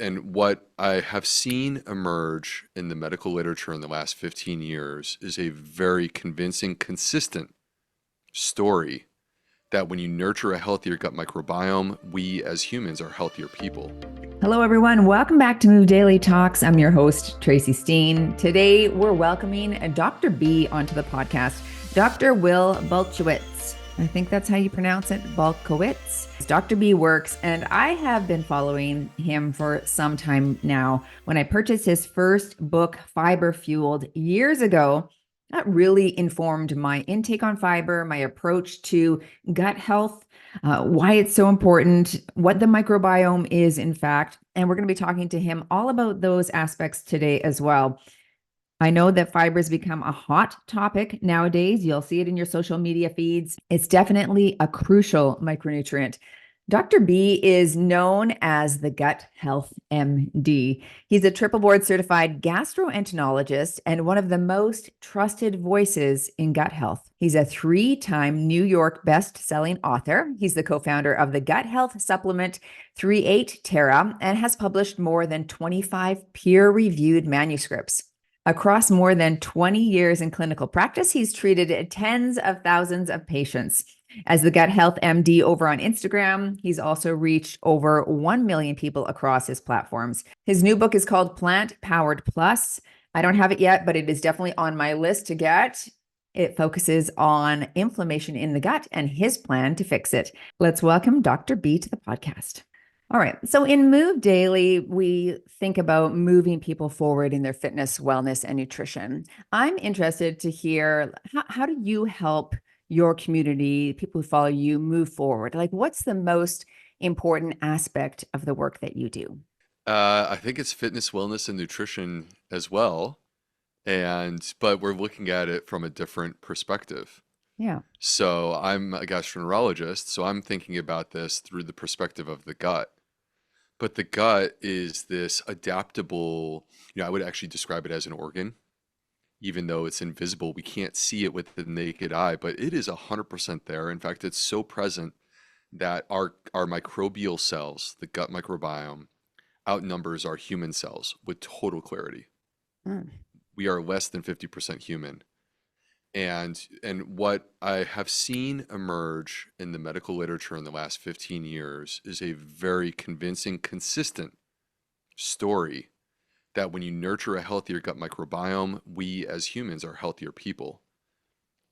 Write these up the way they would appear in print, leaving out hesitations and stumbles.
And what I have seen emerge in the medical literature in the last 15 years is a very convincing, consistent story that when you nurture a healthier gut microbiome, we as humans are healthier people. Hello, everyone. Welcome back to Move Daily Talks. I'm your host, Tracy Steen. Today, we're welcoming Dr. B onto the podcast, Dr. Will Bulsiewicz. I think that's how you pronounce it, Bulsiewicz. Dr. B works, and I have been following him for some time now. When I purchased his first book, Fiber Fueled, years ago, that really informed my intake on fiber, my approach to gut health, why it's so important, what the microbiome is, in fact. And we're going to be talking to him all about those aspects today as well. I know that fiber has become a hot topic nowadays. You'll see it in your social media feeds. It's definitely a crucial micronutrient. Dr. B is known as the Gut Health MD. He's a triple board certified gastroenterologist and one of the most trusted voices in gut health. He's a 3-time New York best-selling author. He's the co-founder of the gut health supplement 38 Terra and has published more than 25 peer-reviewed manuscripts. Across more than 20 years in clinical practice, he's treated tens of thousands of patients. As the Gut Health MD over on Instagram, he's also reached over 1 million people across his platforms. His new book is called Plant Powered Plus. I don't have it yet, but it is definitely on my list to get. It focuses on inflammation in the gut and his plan to fix it. Let's welcome Dr. B to the podcast. All right. So in Move Daily, we think about moving people forward in their fitness, wellness, and nutrition. I'm interested to hear how do you help your community, people who follow you, move forward? Like, what's the most important aspect of the work that you do? I think it's fitness, wellness, and nutrition as well. But we're looking at it from a different perspective. Yeah. So I'm a gastroenterologist, so I'm thinking about this through the perspective of the gut. But the gut is this adaptable, I would actually describe it as an organ, even though it's invisible. We can't see it with the naked eye, but it is 100% there. In fact, it's so present that our microbial cells, the gut microbiome, outnumbers our human cells with total clarity. Mm. We are less than 50% human. And what I have seen emerge in the medical literature in the last 15 years is a very convincing, consistent story that when you nurture a healthier gut microbiome, we as humans are healthier people.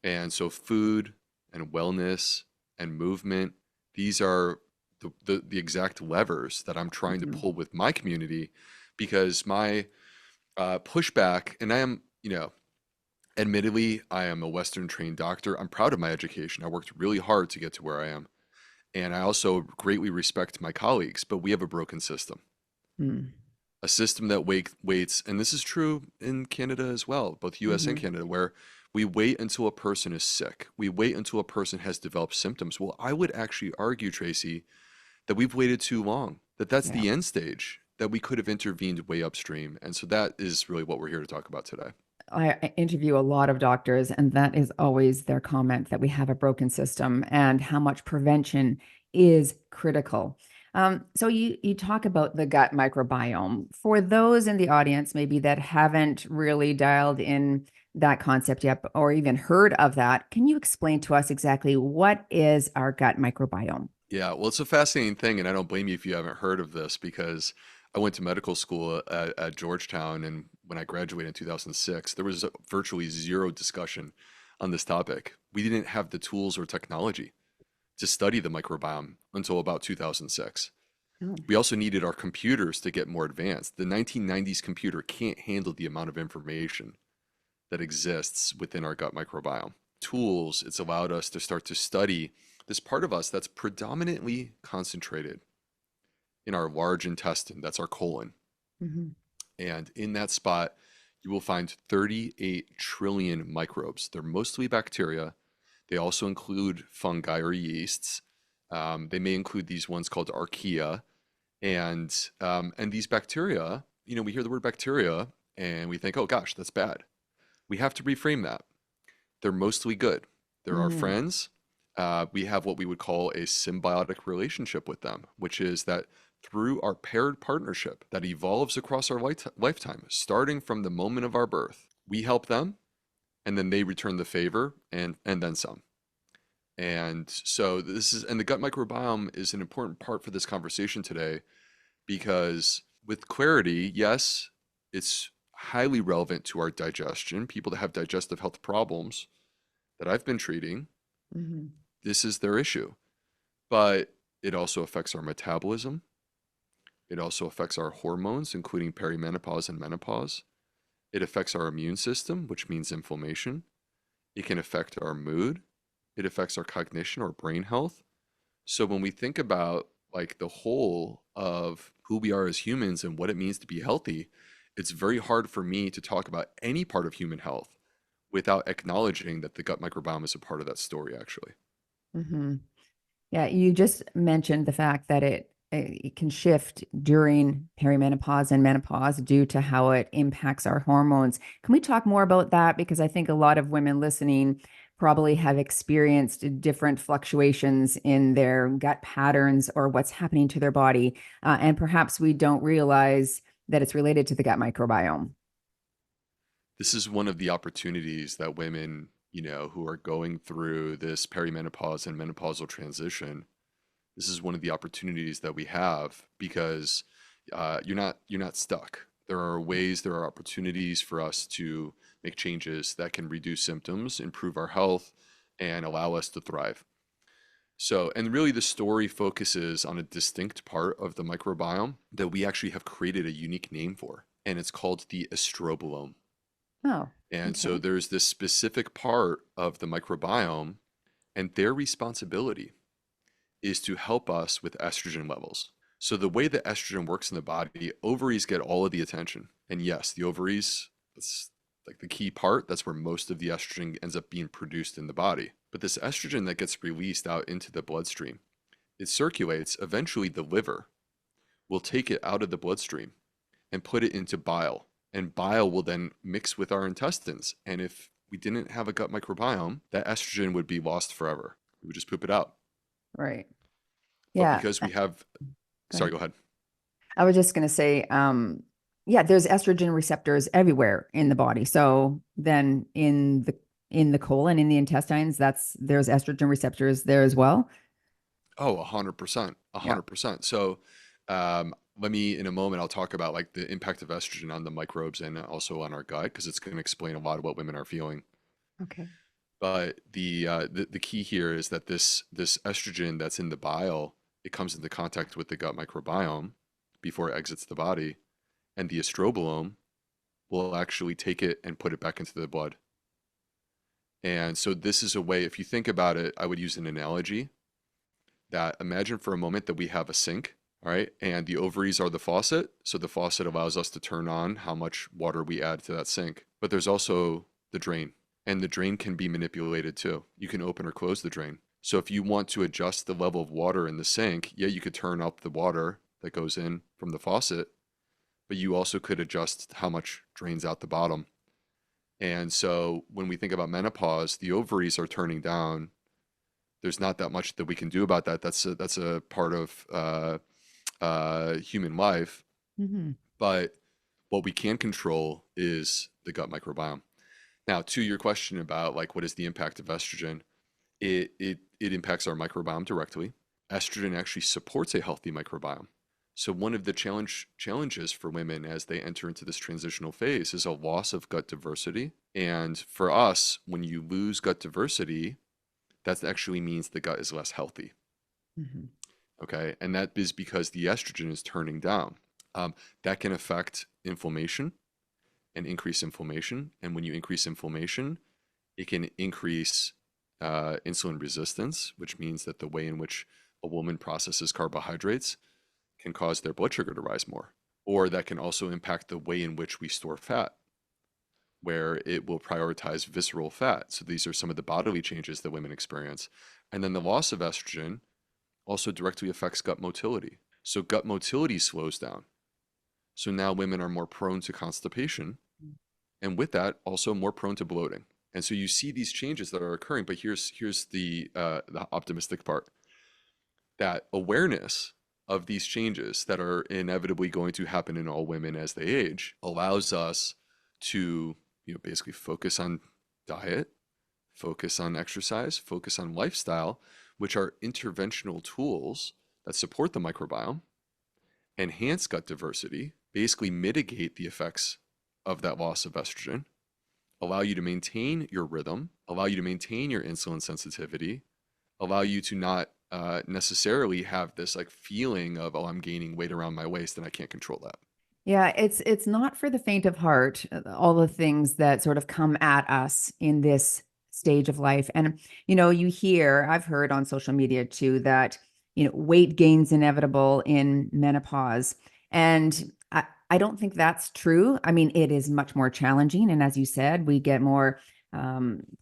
And so food and wellness and movement, these are the exact levers that I'm trying to Mhm. pull with my community, because my pushback, and I am, admittedly, I am a Western trained doctor. I'm proud of my education. I worked really hard to get to where I am. And I also greatly respect my colleagues, but we have a broken system. Mm. A system that waits, and this is true in Canada as well, both US and Mhm. Canada, where we wait until a person is sick. We wait until a person has developed symptoms. Well, I would actually argue, Tracy, that we've waited too long, that that's Yeah. the end stage, that we could have intervened way upstream. And so that is really what we're here to talk about today. I interview a lot of doctors, and that is always their comment that we have a broken system and how much prevention is critical. So you talk about the gut microbiome. For those in the audience maybe that haven't really dialed in that concept yet or even heard of that, can you explain to us exactly what is our gut microbiome? Yeah, well, it's a fascinating thing, and I don't blame you if you haven't heard of this, because I went to medical school at Georgetown, and when I graduated in 2006, there was virtually zero discussion on this topic. We didn't have the tools or technology to study the microbiome until about 2006. Oh. We also needed our computers to get more advanced. The 1990s computer can't handle the amount of information that exists within our gut microbiome. Tools, it's allowed us to start to study this part of us that's predominantly concentrated in our large intestine, that's our colon. Mhm. And in that spot, you will find 38 trillion microbes. They're mostly bacteria. They also include fungi or yeasts. They may include these ones called archaea. And these bacteria, we hear the word bacteria and we think, oh gosh, that's bad. We have to reframe that. They're mostly good. They're our Mm. friends. We have what we would call a symbiotic relationship with them, which is that through our paired partnership that evolves across our lifetime, starting from the moment of our birth. We help them, and then they return the favor and then some. And so and the gut microbiome is an important part for this conversation today because with clarity, yes, it's highly relevant to our digestion. People that have digestive health problems that I've been treating, Mm-hmm. this is their issue. But it also affects our metabolism. It also affects our hormones, including perimenopause and menopause. It affects our immune system, which means inflammation. It can affect our mood. It affects our cognition or brain health. So when we think about like the whole of who we are as humans and what it means to be healthy, it's very hard for me to talk about any part of human health without acknowledging that the gut microbiome is a part of that story, actually. Mm-hmm. Yeah, you just mentioned the fact that it can shift during perimenopause and menopause due to how it impacts our hormones. Can we talk more about that? Because I think a lot of women listening probably have experienced different fluctuations in their gut patterns or what's happening to their body. And perhaps we don't realize that it's related to the gut microbiome. This is one of the opportunities that women, who are going through this perimenopause and menopausal transition, this is one of the opportunities that we have because you're not stuck. There are opportunities for us to make changes that can reduce symptoms, improve our health, and allow us to thrive. So, and really the story focuses on a distinct part of the microbiome that we actually have created a unique name for, and it's called the estrobolome. Oh, And so okay. there's this specific part of the microbiome, and their responsibility is to help us with estrogen levels. So the way that estrogen works in the body, ovaries get all of the attention. And yes, the ovaries, that's like the key part. That's where most of the estrogen ends up being produced in the body. But this estrogen that gets released out into the bloodstream, it circulates. Eventually, the liver will take it out of the bloodstream and put it into bile. And bile will then mix with our intestines. And if we didn't have a gut microbiome, that estrogen would be lost forever. We would just poop it out. Right. But Yeah. because we have, Go sorry, ahead. go ahead. I was just going to say, yeah, there's estrogen receptors everywhere in the body. So then in the colon, in the intestines, there's estrogen receptors there as well. Oh, 100%, Yeah. 100%. So, let me, in a moment, I'll talk about like the impact of estrogen on the microbes and also on our gut, because it's going to explain a lot of what women are feeling. Okay. But the key here is that this estrogen that's in the bile, it comes into contact with the gut microbiome before it exits the body, and the estrobolome will actually take it and put it back into the blood. And so this is a way, if you think about it, I would use an analogy that imagine for a moment that we have a sink, all right, and the ovaries are the faucet. So the faucet allows us to turn on how much water we add to that sink. But there's also the drain, and the drain can be manipulated too. You can open or close the drain. So if you want to adjust the level of water in the sink, yeah, you could turn up the water that goes in from the faucet, but you also could adjust how much drains out the bottom. And so when we think about menopause, the ovaries are turning down. There's not that much that we can do about that. That's a part of human life. Hmm. But what we can control is the gut microbiome. Now, to your question about like what is the impact of estrogen, it impacts our microbiome directly. Estrogen actually supports a healthy microbiome. So one of the challenges for women as they enter into this transitional phase is a loss of gut diversity. And for us, when you lose gut diversity, that actually means the gut is less healthy. Hmm. Okay. And that is because the estrogen is turning down. That can affect inflammation and increase inflammation. And when you increase inflammation, it can increase insulin resistance, which means that the way in which a woman processes carbohydrates can cause their blood sugar to rise more. Or that can also impact the way in which we store fat, where it will prioritize visceral fat. So these are some of the bodily changes that women experience. And then the loss of estrogen also directly affects gut motility. So gut motility slows down. So now women are more prone to constipation, and with that, also more prone to bloating. And so you see these changes that are occurring. But here's the optimistic part: that awareness of these changes that are inevitably going to happen in all women as they age allows us to, basically focus on diet, focus on exercise, focus on lifestyle, which are interventional tools that support the microbiome, enhance gut diversity, basically mitigate the effects of that loss of estrogen, allow you to maintain your rhythm, allow you to maintain your insulin sensitivity, allow you to not necessarily have this like feeling of, oh, I'm gaining weight around my waist and I can't control that. Yeah, it's not for the faint of heart, all the things that sort of come at us in this stage of life. And I've heard on social media too that, weight gain's inevitable in menopause. And I don't think that's true. I mean, it is much more challenging. And as you said, we get more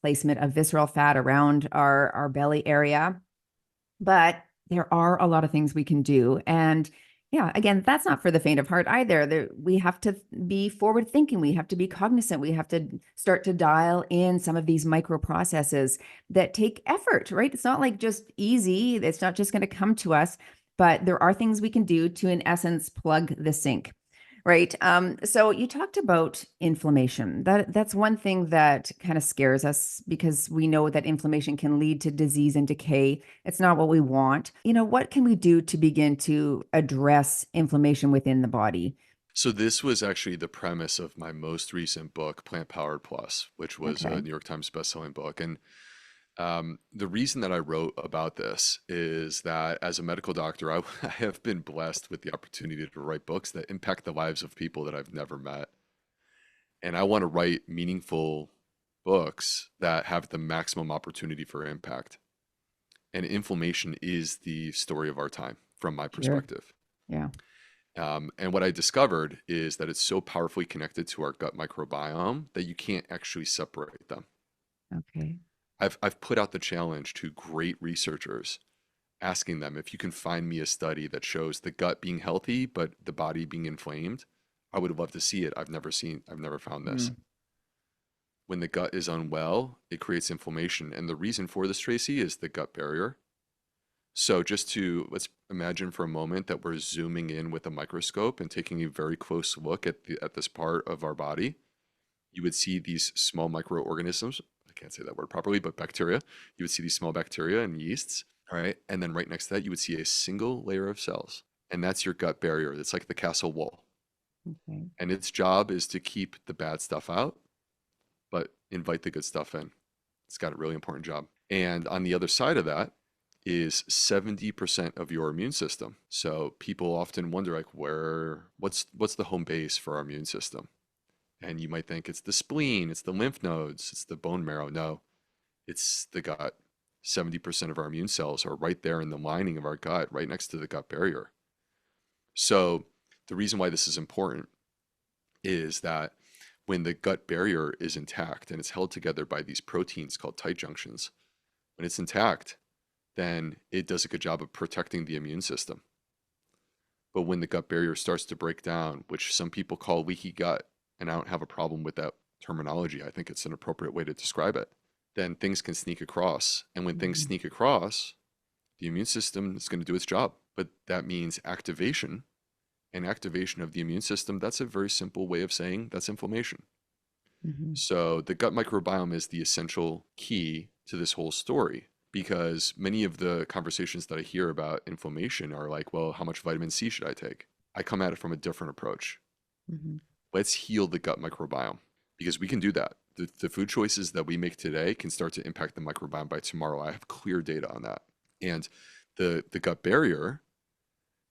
placement of visceral fat around our belly area. But there are a lot of things we can do. And yeah, again, that's not for the faint of heart either. We have to be forward thinking. We have to be cognizant. We have to start to dial in some of these micro processes that take effort, right? It's not like just easy. It's not just going to come to us, but there are things we can do to, in essence, plug the sink. Right. So you talked about inflammation. That's one thing that kind of scares us because we know that inflammation can lead to disease and decay. It's not what we want. What can we do to begin to address inflammation within the body? So this was actually the premise of my most recent book, Plant Powered Plus, which was a Okay. New York Times bestselling book. And the reason that I wrote about this is that as a medical doctor, I have been blessed with the opportunity to write books that impact the lives of people that I've never met. And I want to write meaningful books that have the maximum opportunity for impact. And inflammation is the story of our time, from my Sure. perspective. Yeah. And what I discovered is that it's so powerfully connected to our gut microbiome that you can't actually separate them. Okay. I've put out the challenge to great researchers, asking them if you can find me a study that shows the gut being healthy but the body being inflamed. I would love to see it. I've never found this. Mm. When the gut is unwell, it creates inflammation. And the reason for this, Tracy, is the gut barrier. So let's imagine for a moment that we're zooming in with a microscope and taking a very close look at this part of our body. You would see these small microorganisms. I can't say that word properly, but bacteria. You would see these small bacteria and yeasts. All right. And then right next to that, you would see a single layer of cells. And that's your gut barrier. It's like the castle wall. Okay. And its job is to keep the bad stuff out, but invite the good stuff in. It's got a really important job. And on the other side of that is 70% of your immune system. So people often wonder like what's the home base for our immune system? And you might think it's the spleen, it's the lymph nodes, it's the bone marrow. No, it's the gut. 70% of our immune cells are right there in the lining of our gut, right next to the gut barrier. So the reason why this is important is that when the gut barrier is intact and it's held together by these proteins called tight junctions, when it's intact, then it does a good job of protecting the immune system. But when the gut barrier starts to break down, which some people call leaky gut, and I don't have a problem with that terminology, I think it's an appropriate way to describe it, then things can sneak across. And when things Mhm. sneak across, the immune system is going to do its job. But that means activation. And activation of the immune system, that's a very simple way of saying that's inflammation. Mhm. So the gut microbiome is the essential key to this whole story because many of the conversations that I hear about inflammation are like, well, how much vitamin C should I take? I come at it from a different approach. Mhm. Let's heal the gut microbiome because we can do that. The food choices that we make today can start to impact the microbiome by tomorrow. I have clear data on that. And the gut barrier,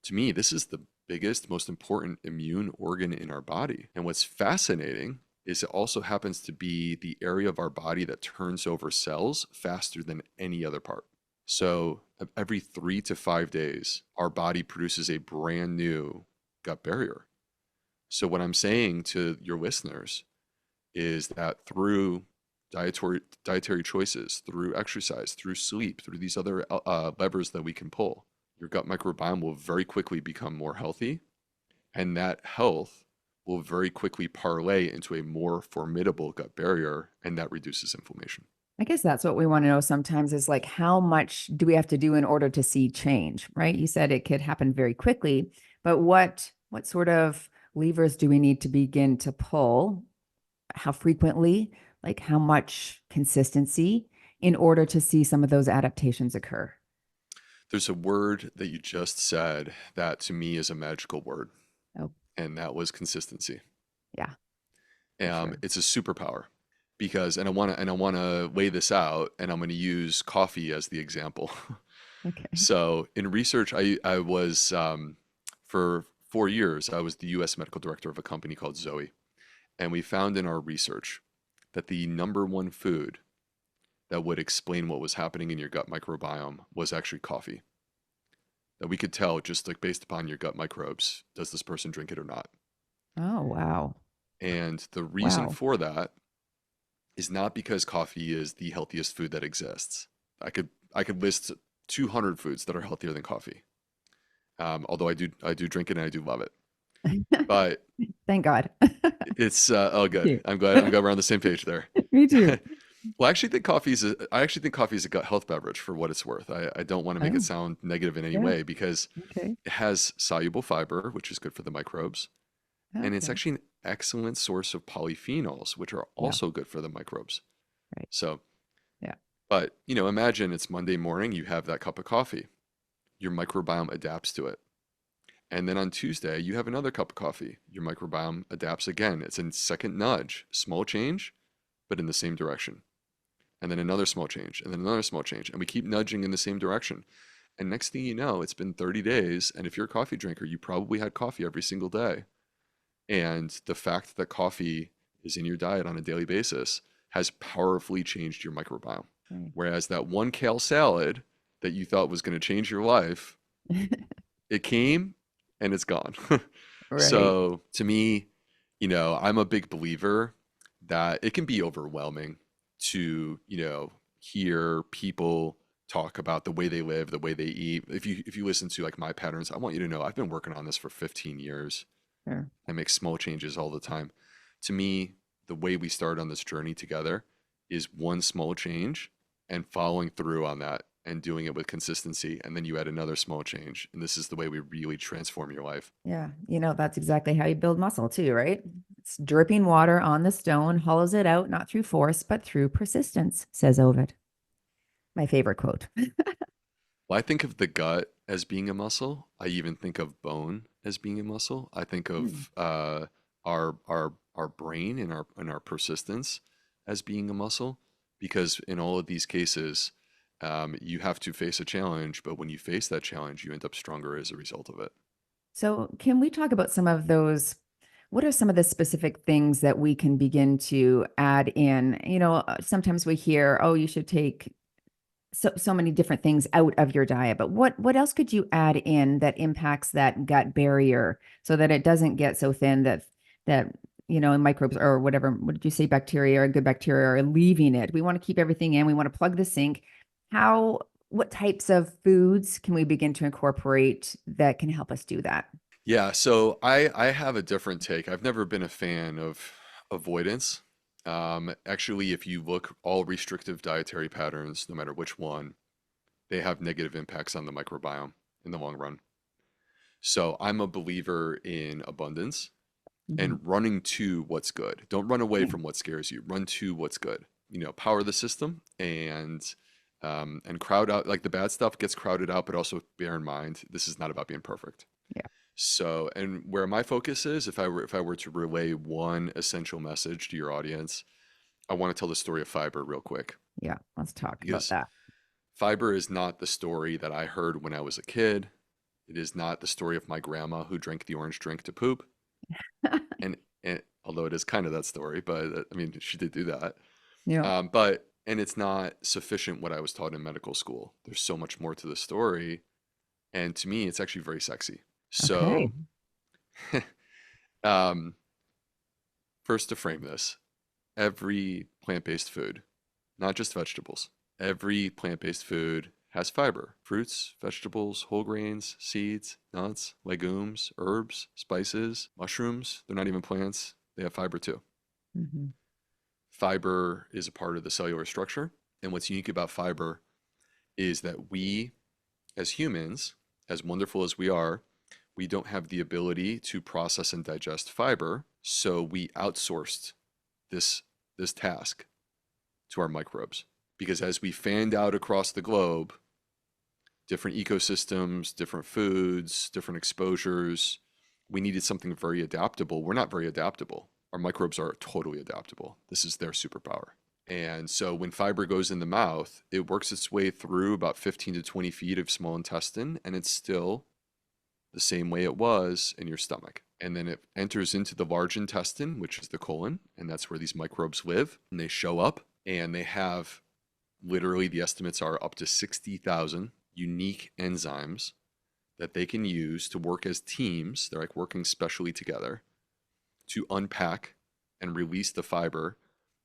to me, this is the biggest, most important immune organ in our body. And what's fascinating is it also happens to be the area of our body that turns over cells faster than any other part. So every 3 to 5 days, our body produces a brand new gut barrier. So what I'm saying to your listeners is that through dietary choices, through exercise, through sleep, through these other levers that we can pull, your gut microbiome will very quickly become more healthy, and that health will very quickly parlay into a more formidable gut barrier, and that reduces inflammation. I guess that's what we want to know sometimes is like how much do we have to do in order to see change, right? You said it could happen very quickly, but what sort of levers do we need to begin to pull? How frequently, like how much consistency in order to see some of those adaptations occur? There's a word that you just said that to me is a magical word, Oh, and that was consistency. yeah, for sure. It's a superpower because, and I want to lay this out, and I'm going to use coffee as the example. Okay. So in research, I was for 4 years, I was the U.S. medical director of a company called Zoe, and we found in our research that the number one food that would explain what was happening in your gut microbiome was actually coffee. That we could tell just like based upon your gut microbes, does this person drink it or not? Oh, wow. And the reason Wow. for that is not because coffee is the healthiest food that exists. I could list 200 foods that are healthier than coffee. Although I do drink it and I do love it. But Thank God. it's oh good. You. I'm glad we're on the same page there. Me too. Well, I actually think coffee is a gut health beverage for what it's worth. I don't want to make it Oh, sound negative in any yeah. way because Okay. it has soluble fiber, which is good for the microbes, and it's Okay. actually an excellent source of polyphenols, which are Yeah. also good for the microbes. Right. So, Yeah. but imagine it's Monday morning, you have that cup of coffee, your microbiome adapts to it. And then on Tuesday, you have another cup of coffee. Your microbiome adapts again. It's a second nudge, small change, but in the same direction. And then another small change, and then another small change. And we keep nudging in the same direction. And next thing you know, it's been 30 days. And if you're a coffee drinker, you probably had coffee every single day. And the fact that coffee is in your diet on a daily basis has powerfully changed your microbiome. Right. Whereas that one kale salad that you thought was going to change your life, it came and it's gone. Right. So to me, I'm a big believer that it can be overwhelming to, hear people talk about the way they live, the way they eat. If you listen to like my patterns, I want you to know I've been working on this for 15 years. Sure. I make small changes all the time. To me, the way we start on this journey together is one small change and following through on that and doing it with consistency. And then you add another small change. And this is the way we really transform your life. Yeah. That's exactly how you build muscle too, right? It's dripping water on the stone, hollows it out, not through force, but through persistence, says Ovid. My favorite quote. Well, I think of the gut as being a muscle. I even think of bone as being a muscle. I think Hmm. of our brain and our persistence as being a muscle, because in all of these cases, you have to face a challenge, but when you face that challenge, you end up stronger as a result of it. So, can we talk about some of those? What are some of the specific things that we can begin to add in? Sometimes we hear, oh, you should take so many different things out of your diet, but what else could you add in that impacts that gut barrier so that it doesn't get so thin that microbes or whatever, what did you say, bacteria or good bacteria are leaving it? We want to keep everything in. We want to plug the sink. How what types of foods can we begin to incorporate that can help us do that? Yeah, so I have a different take. I've never been a fan of avoidance. Actually, if you look all restrictive dietary patterns, no matter which one, they have negative impacts on the microbiome in the long run. So I'm a believer in abundance Mhm. and running to what's good. Don't run away Yeah. from what scares you. Run to what's good. Power the system and crowd out like the bad stuff gets crowded out, but also bear in mind this is not about being perfect. Yeah. So, and where my focus is, if I were to relay one essential message to your audience, I want to tell the story of fiber real quick Yeah. Let's talk about because that. fiber is not the story that I heard when I was a kid. It is not the story of my grandma who drank the orange drink to poop. And although it is kind of that story, but I mean, she did do that. Yeah. And it's not sufficient what I was taught in medical school. There's so much more to the story. And to me, it's actually very sexy. Okay. So, um, first to frame this, every plant-based food, not just vegetables, every plant-based food has fiber. Fruits, vegetables, whole grains, seeds, nuts, legumes, herbs, spices, mushrooms. They're not even plants. They have fiber too. Mhm. Fiber is a part of the cellular structure. And what's unique about fiber is that we, as humans, as wonderful as we are, we don't have the ability to process and digest fiber. So we outsourced this task to our microbes. Because as we fanned out across the globe, different ecosystems, different foods, different exposures, we needed something very adaptable. We're not very adaptable. Our microbes are totally adaptable. This is their superpower. And so when fiber goes in the mouth, it works its way through about 15 to 20 feet of small intestine, and it's still the same way it was in your stomach. And then it enters into the large intestine, which is the colon, and that's where these microbes live. And they show up, and they have literally, the estimates are up to 60,000 unique enzymes that they can use to work as teams. They're like working specially together to unpack and release the fiber.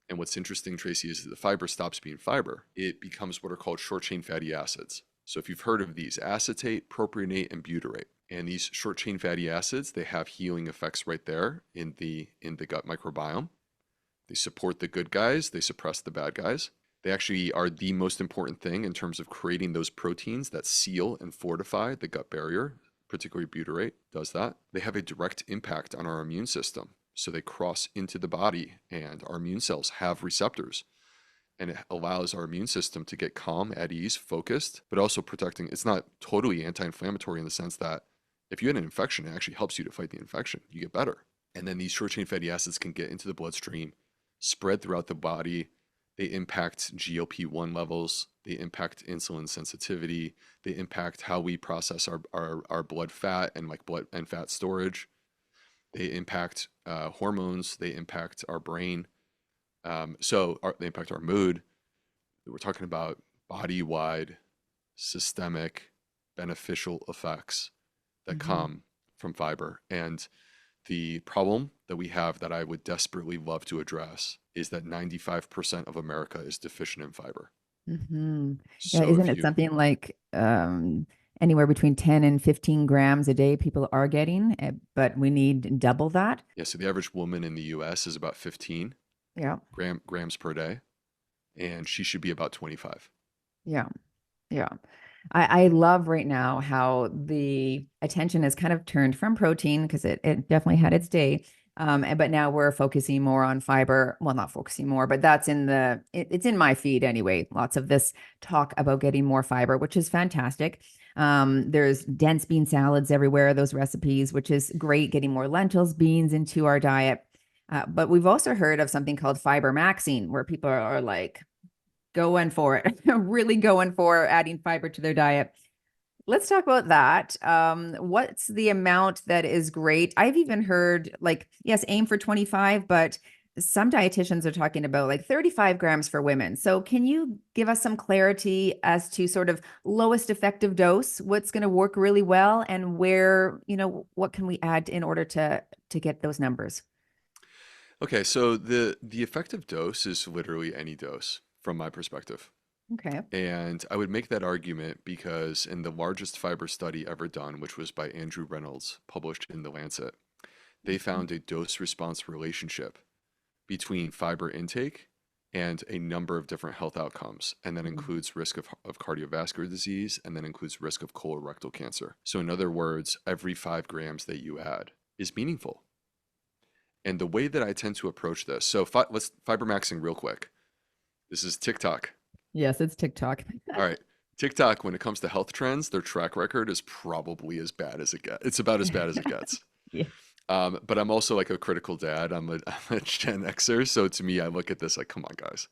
And what's interesting, Tracy, is that the fiber stops being fiber. It becomes what are called short chain fatty acids. So if you've heard of these, acetate, propionate, and butyrate. And these short chain fatty acids, they have healing effects right there in the gut microbiome. They support the good guys, they suppress the bad guys. They actually are the most important thing in terms of creating those proteins that seal and fortify the gut barrier, particularly butyrate does that. They have a direct impact on our immune system. So they cross into the body, and our immune cells have receptors. And it allows our immune system to get calm, at ease, focused, but also protecting. It's not totally anti-inflammatory in the sense that if you had an infection, it actually helps you to fight the infection. You get better. And then these short chain fatty acids can get into the bloodstream, spread throughout the body. They impact GLP-1 levels. They impact insulin sensitivity. They impact how we process our blood fat and like blood and fat storage. They impact hormones. They impact our brain. They impact our mood. We're talking about body-wide, systemic, beneficial effects that come from fiber. And the problem that we have that I would desperately love to address is that 95% of America is deficient in fiber. Mm-hmm. Yeah, So isn't if it you, something like anywhere between 10 and 15 grams a day people are getting, but we need double that? yeah, so the average woman in the US is about 15 Yeah, grams per day, and she should be about 25. yeah, yeah. I love right now how the attention is kind of turned from protein because it definitely had its day. But now we're focusing more on fiber. Well, not focusing more, but that's it's in my feed anyway. Lots of this talk about getting more fiber, which is fantastic. There's dense bean salads everywhere, those recipes, which is great, getting more lentils, beans into our diet. But we've also heard of something called fiber maxing, where people are like, going for it, really going for adding fiber to their diet. Let's talk about that. What's the amount that is great? I've even heard like, yes, aim for 25, but some dietitians are talking about like 35 grams for women. So can you give us some clarity as to sort of lowest effective dose, what's going to work really well, and where, what can we add in order to get those numbers? Okay, so the effective dose is literally any dose from my perspective. Okay. And I would make that argument because in the largest fiber study ever done, which was by Andrew Reynolds, published in The Lancet, they found a dose response relationship between fiber intake and a number of different health outcomes. And that includes risk of cardiovascular disease, and then includes risk of colorectal cancer. So in other words, every 5 grams that you add is meaningful. And the way that I tend to approach this, so let's fiber maxing real quick. This is TikTok. Yes, it's TikTok. All right. TikTok, when it comes to health trends, their track record is probably as bad as it gets. It's about as bad as it gets. Yeah. But I'm also like a critical dad. I'm a Gen Xer. So to me, I look at this like, come on, guys.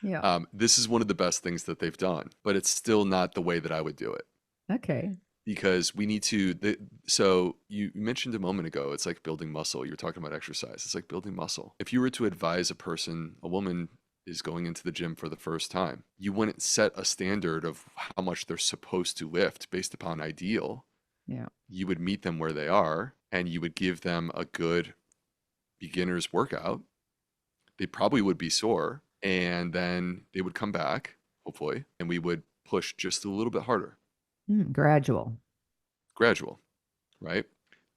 Yeah. This is one of the best things that they've done, but it's still not the way that I would do it. Okay. Because we need to, so you mentioned a moment ago, it's like building muscle. You're talking about exercise. It's like building muscle. If you were to advise a woman is going into the gym for the first time, you wouldn't set a standard of how much they're supposed to lift based upon ideal. Yeah. You would meet them where they are, and you would give them a good beginner's workout. They probably would be sore, and then they would come back, hopefully, and we would push just a little bit harder. Gradual. Gradual, right?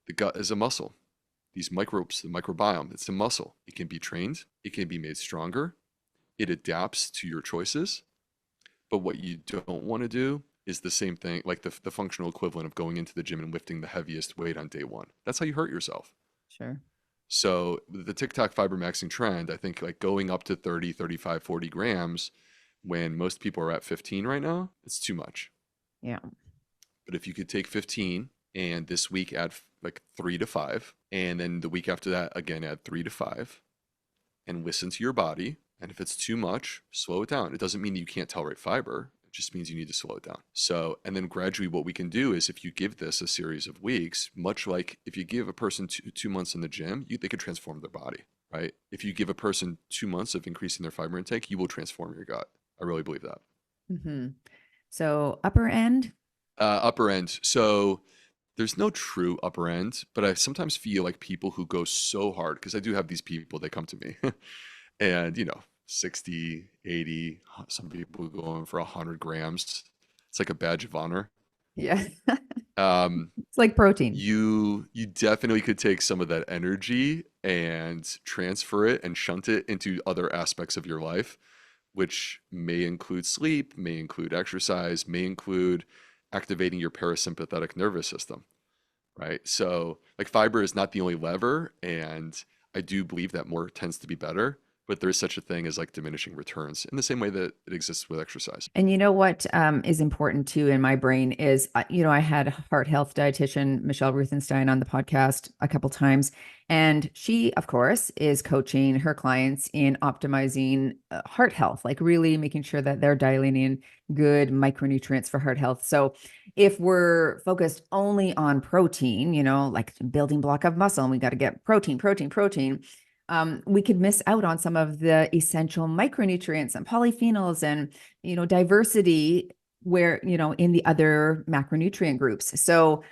The gut is a muscle. These microbes, the microbiome, it's a muscle. It can be trained. It can be made stronger. It adapts to your choices. But what you don't want to do is the same thing, like the functional equivalent of going into the gym and lifting the heaviest weight on day one. That's how you hurt yourself. Sure. So the TikTok fiber maxing trend, I think like going up to 30, 35, 40 grams when most people are at 15 right now, it's too much. Yeah. But if you could take 15 and this week add like 3 to 5, and then the week after that, again, add 3 to 5 and listen to your body. And if it's too much, slow it down. It doesn't mean you can't tolerate fiber. It just means you need to slow it down. So, and then gradually what we can do is if you give this a series of weeks, much like if you give a person 2 months in the gym, they could transform their body, right? If you give a person 2 months of increasing their fiber intake, you will transform your gut. I really believe that. Hmm. So upper end. Upper end. So there's no true upper end, but I sometimes feel like people who go so hard, because I do have these people, they come to me and, 60, 80, some people going for 100 grams. It's like a badge of honor. Yeah. Um, It's like protein. you definitely could take some of that energy and transfer it and shunt it into other aspects of your life, which may include sleep, may include exercise, may include activating your parasympathetic nervous system, right? So, like fiber is not the only lever, and I do believe that more tends to be better, but there is such a thing as like diminishing returns in the same way that it exists with exercise. And you know what is important too in my brain is, I had heart health dietitian Michelle Ruthenstein on the podcast a couple times, and she, of course, is coaching her clients in optimizing heart health, like really making sure that they're dialing in good micronutrients for heart health. So if we're focused only on protein, like building block of muscle, and we got to get protein, protein, protein, we could miss out on some of the essential micronutrients and polyphenols and, diversity where, in the other macronutrient groups. So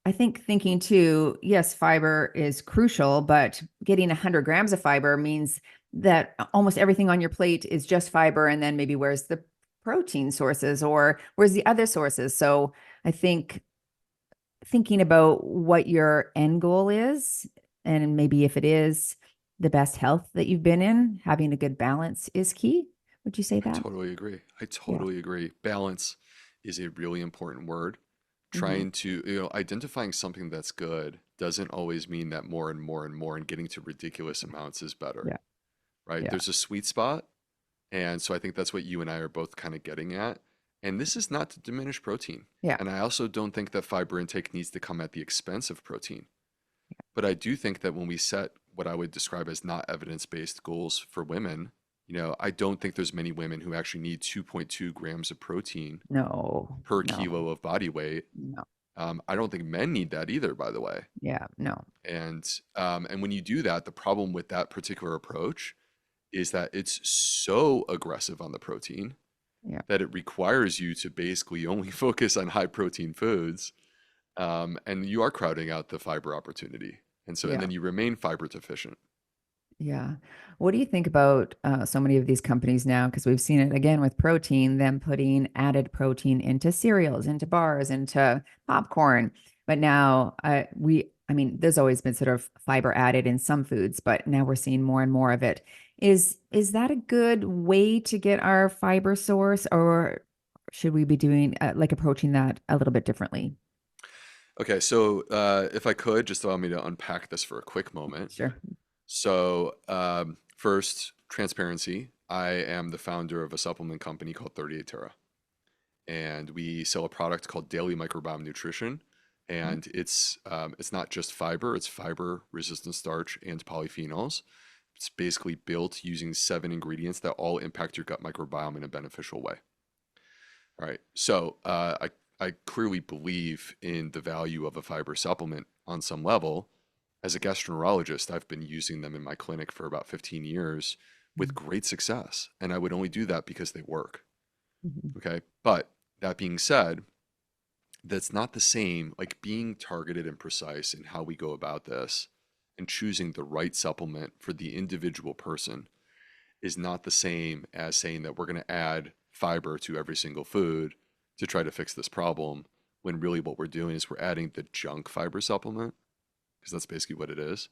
I think thinking too, yes, fiber is crucial, but getting 100 grams of fiber means that almost everything on your plate is just fiber. And then maybe where's the protein sources or where's the other sources? So I think thinking about what your end goal is, and maybe if it is the best health that you've been in, having a good balance is key. Would you say I that? totally agree. I Yeah. totally agree. Balance is a really important word. Hmm. Trying to, identifying something that's good doesn't always mean that more and more and more and getting to ridiculous amounts is better, Yeah. right? Yeah. There's a sweet spot. And so I think that's what you and I are both kind of getting at. And this is not to diminish protein. Yeah. And I also don't think that fiber intake needs to come at the expense of protein. But I do think that when we set what I would describe as not evidence-based goals for women, I don't think there's many women who actually need 2.2 grams of protein No, per no, kilo of body weight. no. I don't think men need that either, by the way. Yeah. No. And when you do that, the problem with that particular approach is that it's so aggressive on the protein Yeah. that it requires you to basically only focus on high protein foods, and you are crowding out the fiber opportunity. And Yeah. then you remain fiber deficient. Yeah. What do you think about so many of these companies now? Because we've seen it again with protein, them putting added protein into cereals, into bars, into popcorn. But now I mean, there's always been sort of fiber added in some foods, but now we're seeing more and more of it. Is that a good way to get our fiber source, or should we be doing like approaching that a little bit differently? Okay, so if I could, just allow me to unpack this for a quick moment. Sure. So, first, transparency. I am the founder of a supplement company called 38 Terra, and we sell a product called Daily Microbiome Nutrition. And it's not just fiber; it's fiber, resistant starch, and polyphenols. It's basically built using 7 ingredients that all impact your gut microbiome in a beneficial way. All right. So I clearly believe in the value of a fiber supplement on some level. As a gastroenterologist, I've been using them in my clinic for about 15 years with great success. And I would only do that because they work. Mhm. Okay. But that being said, that's not the same, like being targeted and precise in how we go about this and choosing the right supplement for the individual person is not the same as saying that we're going to add fiber to every single food to try to fix this problem, when really what we're doing is we're adding the junk fiber supplement, because that's basically what it is.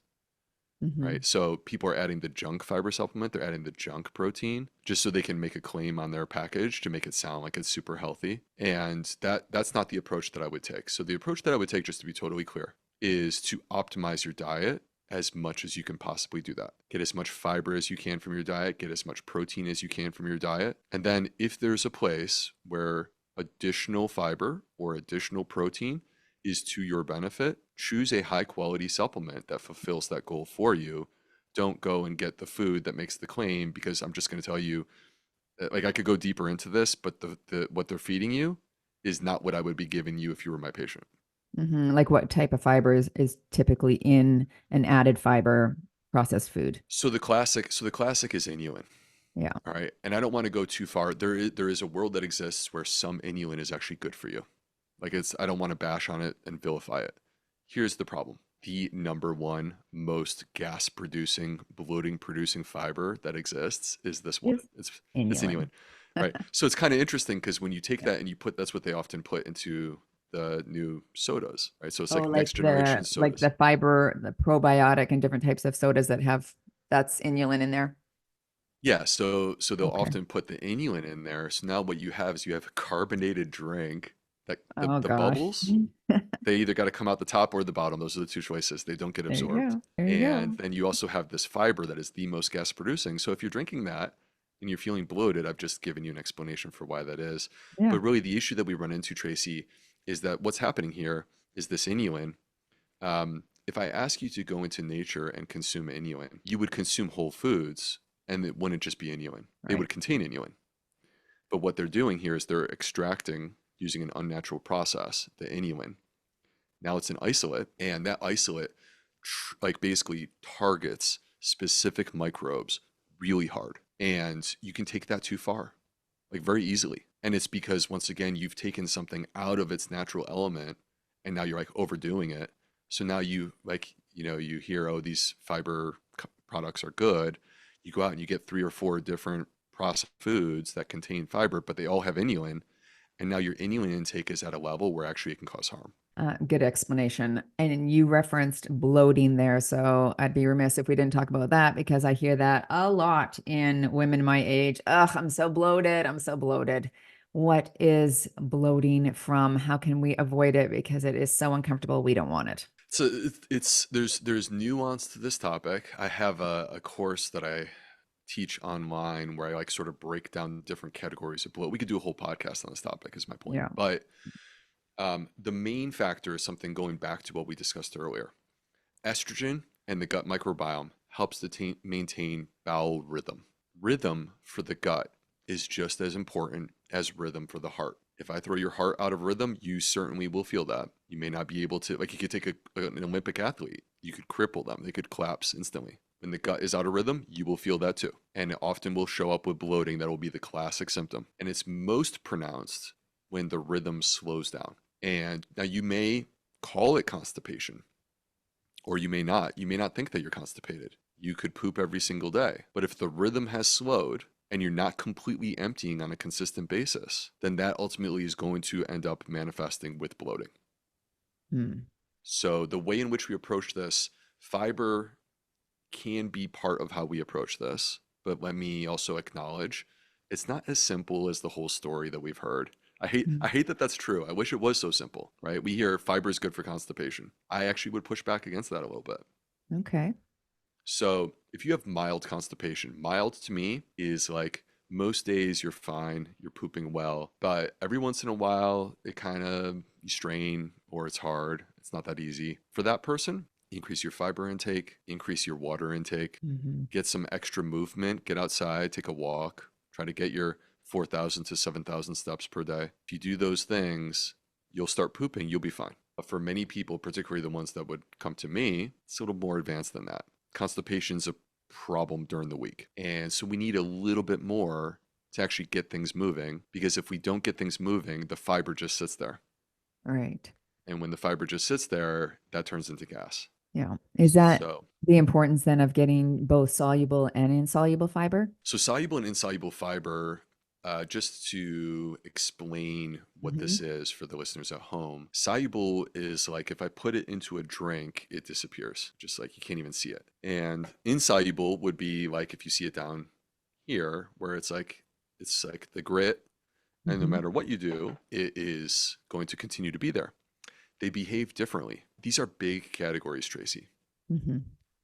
Hmm. right? So people are adding the junk fiber supplement, they're adding the junk protein just so they can make a claim on their package to make it sound like it's super healthy. And that's not the approach that I would take. So the approach that I would take, just to be totally clear, is to optimize your diet as much as you can possibly do that. Get as much fiber as you can from your diet, get as much protein as you can from your diet. And then if there's a place where additional fiber or additional protein is to your benefit, choose a high quality supplement that fulfills that goal for you. Don't go and get the food that makes the claim, because I'm just going to tell you, like, I could go deeper into this, but the what they're feeding you is not what I would be giving you if you were my patient. Hmm. Like what type of fiber is typically in an added fiber processed food? So the classic is inulin. Yeah. All right. And I don't want to go too far. There is a world that exists where some inulin is actually good for you. Like, I don't want to bash on it and vilify it. Here's the problem. The number one most gas producing, bloating producing fiber that exists is this one. Is It's inulin. inulin. Right. So it's kind of interesting because when you take Yeah. that and that's what they often put into the new sodas, right? So it's Oh, like next generation like sodas. the fiber, the probiotic and different types of sodas that have that's inulin in there. Yeah, so they'll Okay. often put the inulin in there. So now what you have is you have a carbonated drink that Oh the gosh. bubbles, they either got to come out the top or the bottom. Those are the two choices. They don't get There you absorbed. go. There you And go. then you also have this fiber that is the most gas producing. So if you're drinking that and you're feeling bloated, I've just given you an explanation for why that is. Yeah. But really, the issue that we run into, Tracy, is that what's happening here is this inulin. If I ask you to go into nature and consume inulin, you would consume whole foods and it wouldn't just be inulin. They Right. would contain inulin. But what they're doing here is they're extracting, using an unnatural process, the inulin. Now it's an isolate, and that isolate like basically targets specific microbes really hard. And you can take that too far, like very easily. And it's because, once again, you've taken something out of its natural element and now you're like overdoing it. So now you hear, oh, these products are good. You go out and you get three or four different processed foods that contain fiber, but they all have inulin. And now your inulin intake is at a level where actually it can cause harm. Good explanation. And you referenced bloating there. So I'd be remiss if we didn't talk about that because I hear that a lot in women my age. Ugh, I'm so bloated. I'm so bloated. What is bloating from? How can we avoid it? Because it is so uncomfortable. We don't want it. So there's nuance to this topic. I have a course that I teach online where I like sort of break down different categories of bloat. We could do a whole podcast on this topic, is my point. Yeah. But the main factor is something going back to what we discussed earlier. Estrogen and the gut microbiome helps to maintain bowel rhythm. Rhythm for the gut is just as important as rhythm for the heart. If I throw your heart out of rhythm, you certainly will feel that. You may not be able to, like, you could take an Olympic athlete, you could cripple them, they could collapse instantly. When the gut is out of rhythm, you will feel that too. And it often will show up with bloating. That will be the classic symptom. And it's most pronounced when the rhythm slows down. And now you may call it constipation, or you may not. You may not think that you're constipated. You could poop every single day. But if the rhythm has slowed and you're not completely emptying on a consistent basis, then that ultimately is going to end up manifesting with bloating. Hmm. So the way in which we approach this, fiber can be part of how we approach this, but let me also acknowledge it's not as simple as the whole story that we've heard. I hate that that's true. I wish it was so simple, right? We hear fiber is good for constipation. I actually would push back against that a little bit. Okay. So if you have mild constipation, mild to me is like most days you're fine, you're pooping well, but every once in a while it kind of you strain or it's hard. It's not that easy. For that person, increase your fiber intake, increase your water intake, Hmm. get some extra movement, get outside, take a walk, try to get your 4,000 to 7,000 steps per day. If you do those things, you'll start pooping, you'll be fine. But for many people, particularly the ones that would come to me, it's a little more advanced than that. Constipation's a problem during the week. And so we need a little bit more to actually get things moving, because if we don't get things moving, the fiber just sits there. Right. And when the fiber just sits there, that turns into gas. Yeah. Is that So the importance then of getting both soluble and insoluble fiber? So soluble and insoluble fiber, just to explain what Hmm. this is for the listeners at home, soluble is like if I put it into a drink, it disappears, just like you can't even see it. And insoluble would be like if you see it down here, where it's like the grit, and no Hmm. matter what you do, it is going to continue to be there. They behave differently. These are big categories, Tracy. Hmm.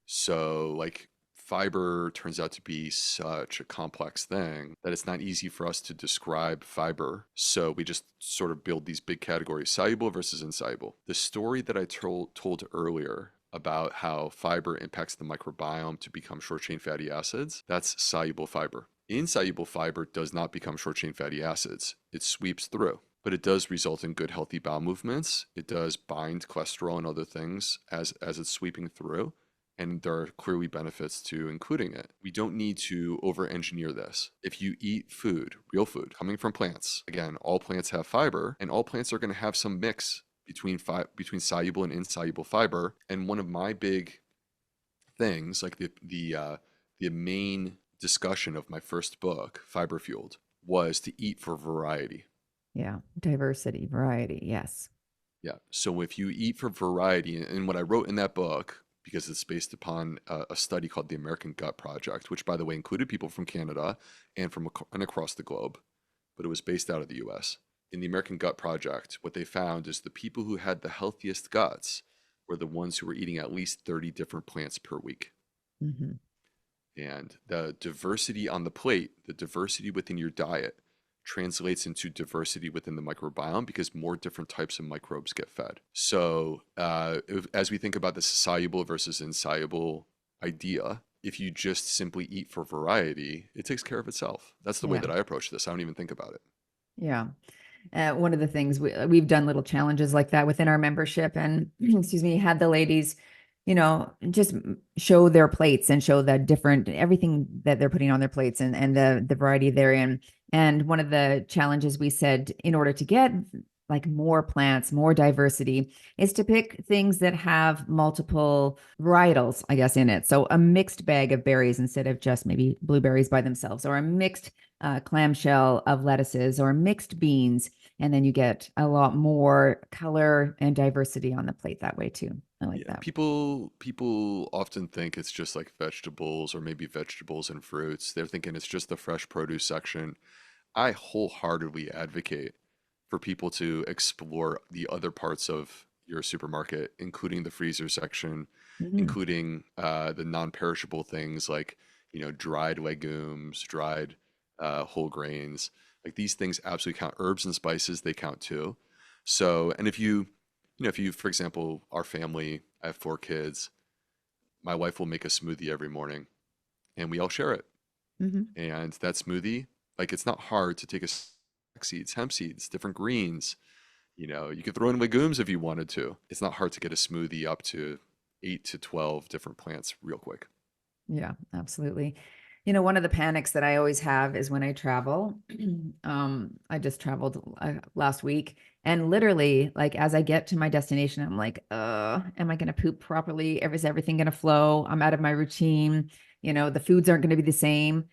So, like, fiber turns out to be such a complex thing that it's not easy for us to describe fiber. So, we just sort of build these big categories, soluble versus insoluble. The story that I told earlier about how fiber impacts the microbiome to become short chain fatty acids, that's soluble fiber. Insoluble fiber does not become short chain fatty acids, it sweeps through. But it does result in good, healthy bowel movements. It does bind cholesterol and other things as it's sweeping through, and there are clearly benefits to including it. We don't need to over engineer this. If you eat food, real food, coming from plants, again, all plants have fiber, and all plants are going to have some mix between soluble and insoluble fiber. And one of my big things, like the main discussion of my first book, Fiber Fueled, was to eat for variety. Yeah. Diversity, variety. Yes. Yeah. So if you eat for variety, and what I wrote in that book, because it's based upon a study called the American Gut Project, which, by the way, included people from Canada and and across the globe, but it was based out of the US. In the American Gut Project, what they found is the people who had the healthiest guts were the ones who were eating at least 30 different plants per week. Hmm. And the diversity on the plate, the diversity within your diet, translates into diversity within the microbiome because more different types of microbes get fed. So, as we think about the soluble versus insoluble idea, if you just simply eat for variety, it takes care of itself. That's the way Yeah. that I approach this. I don't even think about it. Yeah. One of the things we've done little challenges like that within our membership, and excuse me, had the ladies, just show their plates and show the different everything that they're putting on their plates and the variety therein. And one of the challenges we said in order to get like more plants, more diversity, is to pick things that have multiple varietals, I guess, in it. So a mixed bag of berries instead of just maybe blueberries by themselves, or a mixed clamshell of lettuces, or mixed beans. And then you get a lot more color and diversity on the plate that way too. I like Yeah, that. people often think it's just like vegetables or maybe vegetables and fruits. They're thinking it's just the fresh produce section. I wholeheartedly advocate for people to explore the other parts of your supermarket, including the freezer section, Mhm. including the non-perishable things like, dried legumes, dried whole grains. Like these things absolutely count. Herbs and spices, they count too. So, and if you, for example, our family, I have 4 kids, my wife will make a smoothie every morning and we all share it. Mhm. And that smoothie, like it's not hard to take seeds, hemp seeds, different greens. You could throw in legumes if you wanted to. It's not hard to get a smoothie up to 8 to 12 different plants real quick. Yeah, absolutely. One of the panics that I always have is when I travel. I just traveled last week, and literally, like as I get to my destination, I'm like, am I going to poop properly? Is everything going to flow? I'm out of my routine. The foods aren't going to be the same.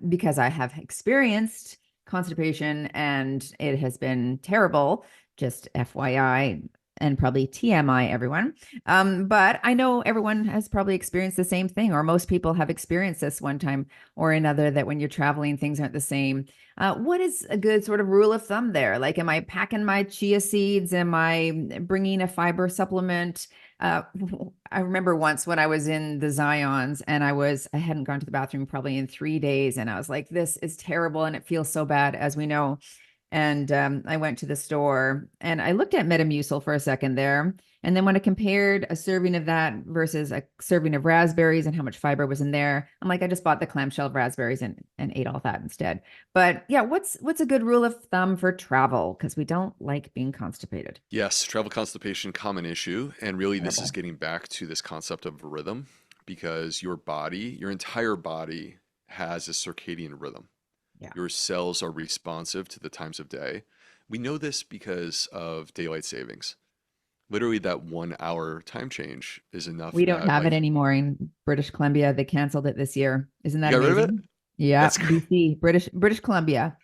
Because I have experienced constipation and it has been terrible. Just FYI, and probably TMI, everyone. But I know everyone has probably experienced the same thing, or most people have experienced this one time or another, that when you're traveling, things aren't the same. What is a good sort of rule of thumb there? Like, am I packing my chia seeds? Am I bringing a fiber supplement? Uh, I remember once when I was in the Zions and I hadn't gone to the bathroom probably in 3 days. And I was like, this is terrible. And it feels so bad, as we know. And I went to the store and I looked at Metamucil for a second there. And then when I compared a serving of that versus a serving of raspberries and how much fiber was in there, I'm like, I just bought the clamshell of raspberries and ate all that instead. But yeah, what's a good rule of thumb for travel? Because we don't like being constipated. Yes, travel constipation, common issue. And really, this is Terrible. getting back to this concept of rhythm because your body, your entire body, has a circadian rhythm. Yeah. Your cells are responsive to the times of day. We know this because of daylight savings. Literally, that 1 hour time change is enough We don't that, have it like, anymore in British Columbia. They canceled it this year. Isn't you that got rid of it? amazing? Yeah, That's BC, British Columbia.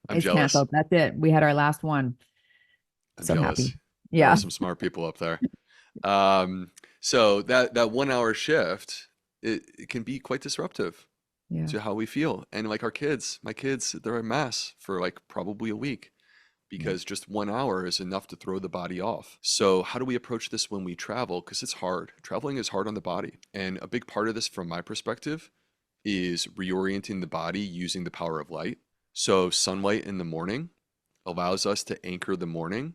I'm It's jealous. canceled. That's it. We had our last one. I'm So jealous. happy. There are Yeah. some smart people up there. So that 1 hour shift, it can be quite disruptive Yeah. to how we feel. And like my kids, they're a mess for like probably a week Yeah. because just 1 hour is enough to throw the body off. So how do we approach this when we travel? Because it's hard. Traveling is hard on the body. And a big part of this, from my perspective, is reorienting the body using the power of light. So sunlight in the morning allows us to anchor the morning,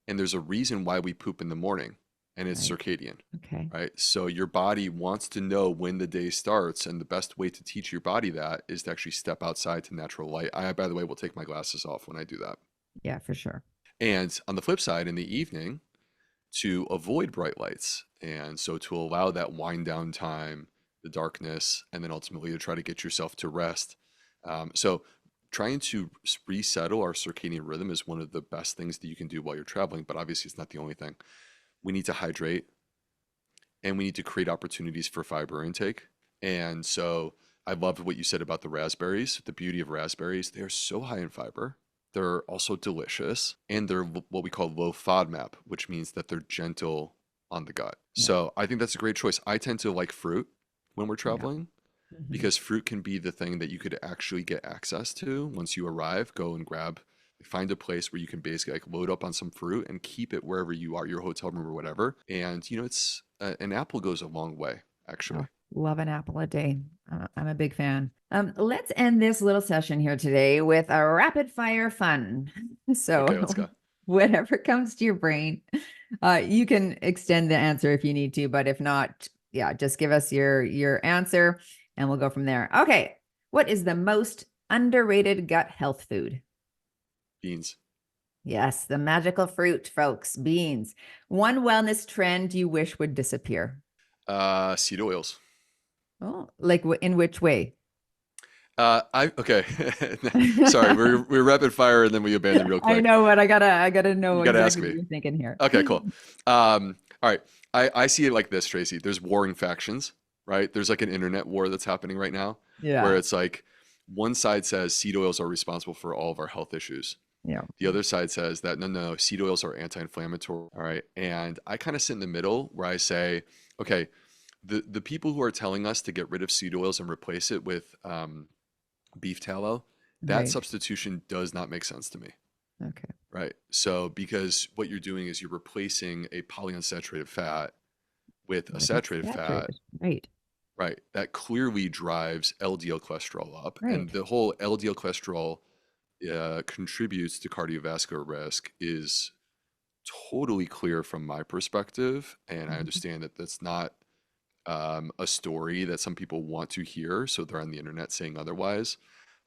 and there's a reason why we poop in the morning, and it's Right. circadian, Okay. right? So your body wants to know when the day starts, and the best way to teach your body that is to actually step outside to natural light. I, by the way, will take my glasses off when I do that. Yeah, for sure. And on the flip side, in the evening, to avoid bright lights, and so to allow that wind down time, the darkness, and then ultimately to try to get yourself to rest. So trying to resettle our circadian rhythm is one of the best things that you can do while you're traveling, but obviously it's not the only thing. We need to hydrate, and we need to create opportunities for fiber intake. And so I loved what you said about the raspberries. The beauty of raspberries, they are so high in fiber. They're also delicious, and they're what we call low FODMAP, which means that they're gentle on the gut. Yeah. So I think that's a great choice. I tend to like fruit when we're Yeah. traveling Mhm. because fruit can be the thing that you could actually get access to once you arrive. Go and find a place where you can basically like load up on some fruit and keep it wherever you are, your hotel room or whatever. And it's an apple goes a long way, Oh, actually. love an apple a day. I'm a big fan. Let's end this little session here today with a rapid fire fun. Okay, let's So, go. whatever comes to your brain, you can extend the answer if you need to, but if not, yeah, just give us your answer and we'll go from there. Okay. What is the most underrated gut health food? Beans. Yes, the magical fruit, folks, beans. One wellness trend you wish would disappear. Seed oils. Oh, like in which way? I okay. Sorry, we're rapid fire and then we abandon real I quick. know, but I gotta You know got to ask exactly what me. you're thinking here. Okay, cool. All right. I see it like this, Tracy. There's warring factions, right? There's like an internet war that's happening right now where Yeah. it's like one side says seed oils are responsible for all of our health issues. Yeah. The other side says that no, seed oils are anti-inflammatory. All right. And I kind of sit in the middle where I say, okay, the people who are telling us to get rid of seed oils and replace it with beef tallow, that Right. substitution does not make sense to me. Okay. Right. So, because what you're doing is you're replacing a polyunsaturated fat with a What if it's saturated fat, saturated? Right. right? That clearly drives LDL cholesterol up. And Right. the whole LDL cholesterol contributes to cardiovascular risk is totally clear from my perspective. And I Mhm. understand that that's not a story that some people want to hear. So they're on the internet saying otherwise.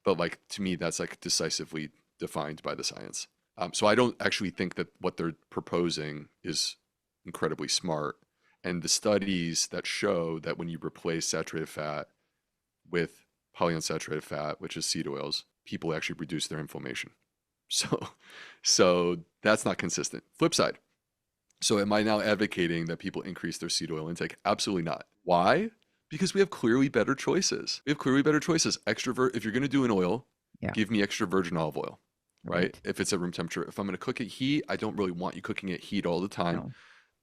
But like to me, that's like decisively defined by the science. So I don't actually think that what they're proposing is incredibly smart. And the studies that show that when you replace saturated fat with polyunsaturated fat, which is seed oils, people actually reduce their inflammation. So, so that's not consistent. Flip side. So am I now advocating that people increase their seed oil intake? Absolutely not. Why? Because we have clearly better choices. We have clearly better choices. If you're going to do an oil, Yeah. give me extra virgin olive oil, right? Right. If it's at room temperature. If I'm going to cook it heat, I don't really want you cooking it heat all the time.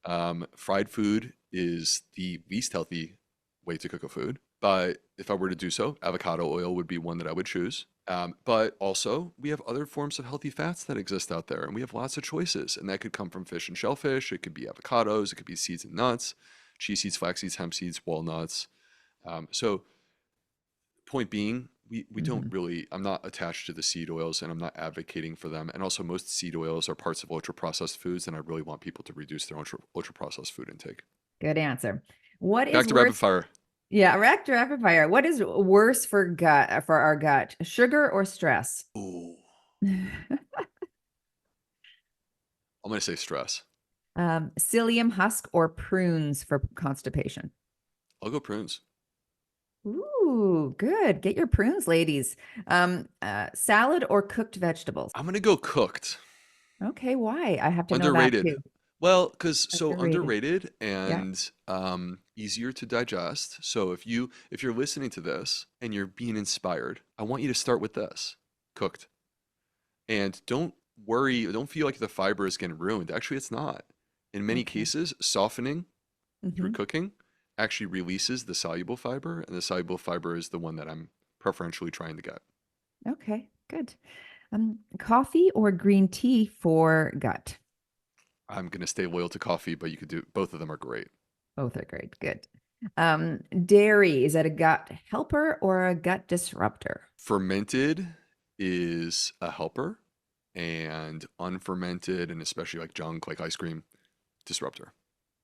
No. Fried food is the least healthy way to cook a food. But if I were to do so, avocado oil would be one that I would choose. But also, we have other forms of healthy fats that exist out there, and we have lots of choices. And that could come from fish and shellfish. It could be avocados. It could be seeds and nuts, chia seeds, flax seeds, hemp seeds, walnuts. So, point being, we don't Mhm. really, I'm not attached to the seed oils and I'm not advocating for them. And also, most seed oils are parts of ultra processed foods, and I really want people to reduce their ultra processed food intake. Good answer. What Back is to rapid worse? fire. Yeah, rapid fire. What is worse for gut for our gut? Sugar or stress? Ooh, I'm going to say stress. Psyllium husk or prunes for constipation? I'll go prunes. Ooh, good. Get your prunes, ladies. Salad or cooked vegetables? I'm going to go cooked. Okay, why? I have to know that Underrated. too. Well, because so Underrated. underrated Yeah. and easier to digest. So if you're listening to this and you're being inspired, I want you to start with this: cooked. And don't worry, don't feel like the fiber is getting ruined. Actually, it's not. In many Okay. cases, softening through Hmm. cooking actually releases the soluble fiber, and the soluble fiber is the one that I'm preferentially trying to get. Okay, good. Coffee or green tea for gut? I'm going to stay loyal to coffee, but you could do both of them are great. Both are great. Good. Dairy, is that a gut helper or a gut disruptor? Fermented is a helper, and unfermented, and especially like junk, like ice cream, disruptor.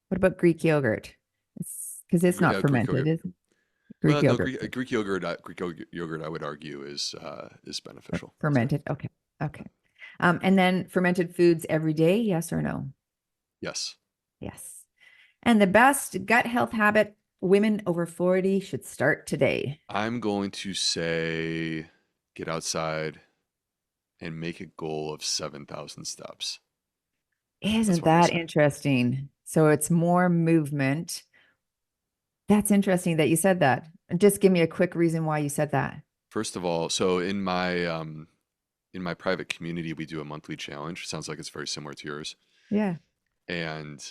What about Greek yogurt? Because it's not Greek fermented, yogurt. is it? Greek Well, no, yogurt. Greek yogurt. Greek yogurt, I would argue, is beneficial. So Fermented. Okay. Okay. And then fermented foods every day, yes or no? yes, Yes. And the best gut health habit women over 40 should start today. I'm going to say get outside and make a goal of 7,000 steps. That's Isn't what I'm gonna that say. interesting? So it's more movement. That's interesting that you said that. Just give me a quick reason why you said that. First of all, so in my private community, we do a monthly challenge. Sounds like it's very similar to yours. Yeah. And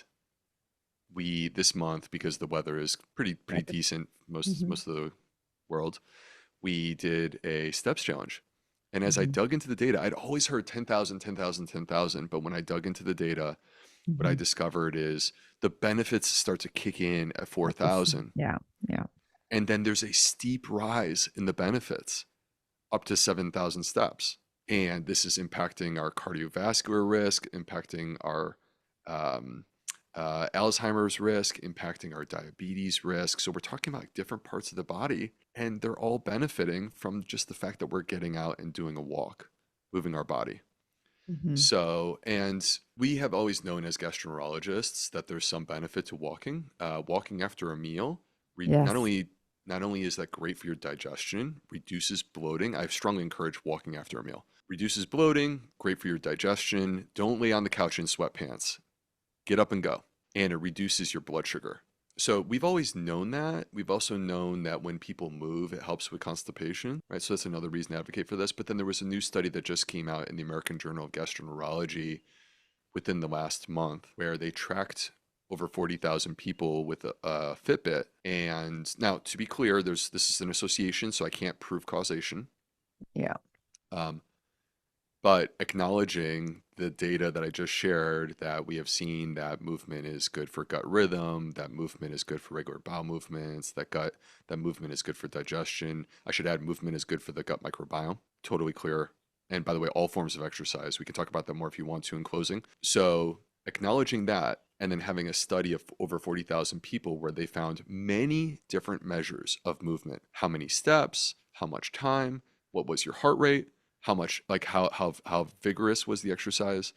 we this month, because the weather is pretty decent Mm-hmm. most of the world, we did a steps challenge. And as I Mm-hmm. dug into the data, I'd always heard 10,000, 10,000, 10,000. But when I dug into the data, what I Mm-hmm. discovered is the benefits start to kick in at 4,000. Yeah. Yeah. And then there's a steep rise in the benefits up to 7,000 steps. And this is impacting our cardiovascular risk, impacting our um, Alzheimer's risk, impacting our diabetes risk. So we're talking about like different parts of the body, and they're all benefiting from just the fact that we're getting out and doing a walk, moving our body. Mm-hmm. So, and we have always known as gastroenterologists that there's some benefit to walking. Walking after a meal, not Yes. only is that great for your digestion, reduces bloating. I strongly encourage walking after a meal. Reduces bloating, great for your digestion. Don't lay on the couch in sweatpants. Get up and go. And it reduces your blood sugar. So we've always known that. We've also known that when people move, it helps with constipation, right? So that's another reason to advocate for this. But then there was a new study that just came out in the American Journal of Gastroenterology within the last month where they tracked over 40,000 people with a Fitbit. And now, to be clear, this is an association, so I can't prove causation. Yeah. Um, but acknowledging the data that I just shared, that we have seen that movement is good for gut rhythm, that movement is good for regular bowel movements, that movement is good for digestion. I should add movement is good for the gut microbiome. Totally clear. And by the way, all forms of exercise, we can talk about that more if you want to in closing. So acknowledging that, and then having a study of over 40,000 people where they found many different measures of movement. How many steps, how much time, what was your heart rate, how much, like how vigorous was the exercise.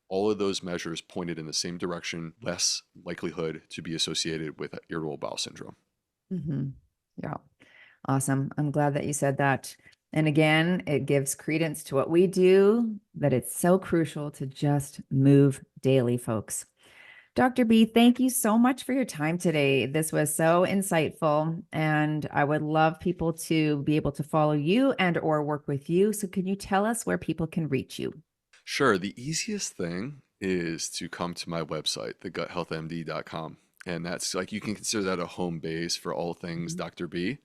All of those measures pointed in the same direction, less likelihood to be associated with irritable bowel syndrome. Mm-hmm. Yeah. Awesome. I'm glad that you said that. And again, it gives credence to what we do, that it's so crucial to just move daily, folks. Dr. B, thank you so much for your time today. This was so insightful, and I would love people to be able to follow you and or work with you. So can you tell us where people can reach you? Sure, the easiest thing is to come to my website, theguthealthmd.com. And that's like, you can consider that a home base for all things Mhm. Dr. B.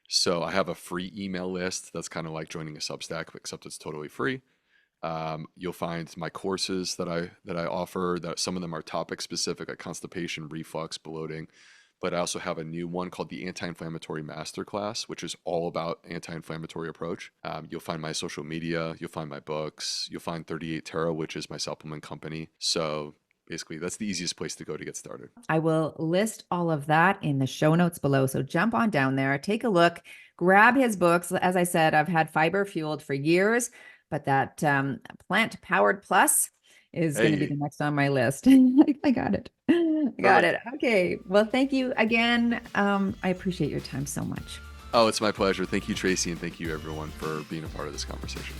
So I have a free email list that's kind of like joining a Substack, except it's totally free. You'll find my courses that I offer. That some of them are topic specific, like constipation, reflux, bloating. But I also have a new one called the Anti-Inflammatory Masterclass, which is all about anti-inflammatory approach. You'll find my social media, you'll find my books, you'll find 38 Tarot, which is my supplement company. So basically, that's the easiest place to go to get started. I will list all of that in the show notes below. So jump on down there, take a look, grab his books. As I said, I've had Fiber Fueled for years, but that Plant Powered Plus is going to be the Hey, next on my list. I got it. I got perfect. it. Okay. Well, thank you again. I appreciate your time so much. Oh, it's my pleasure. Thank you, Tracy, and thank you, everyone, for being a part of this conversation.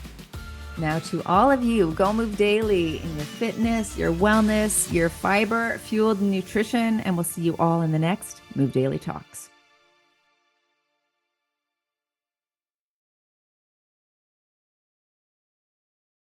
Now, to all of you, go move daily in your fitness, your wellness, your fiber fueled nutrition, and we'll see you all in the next Move Daily Talks.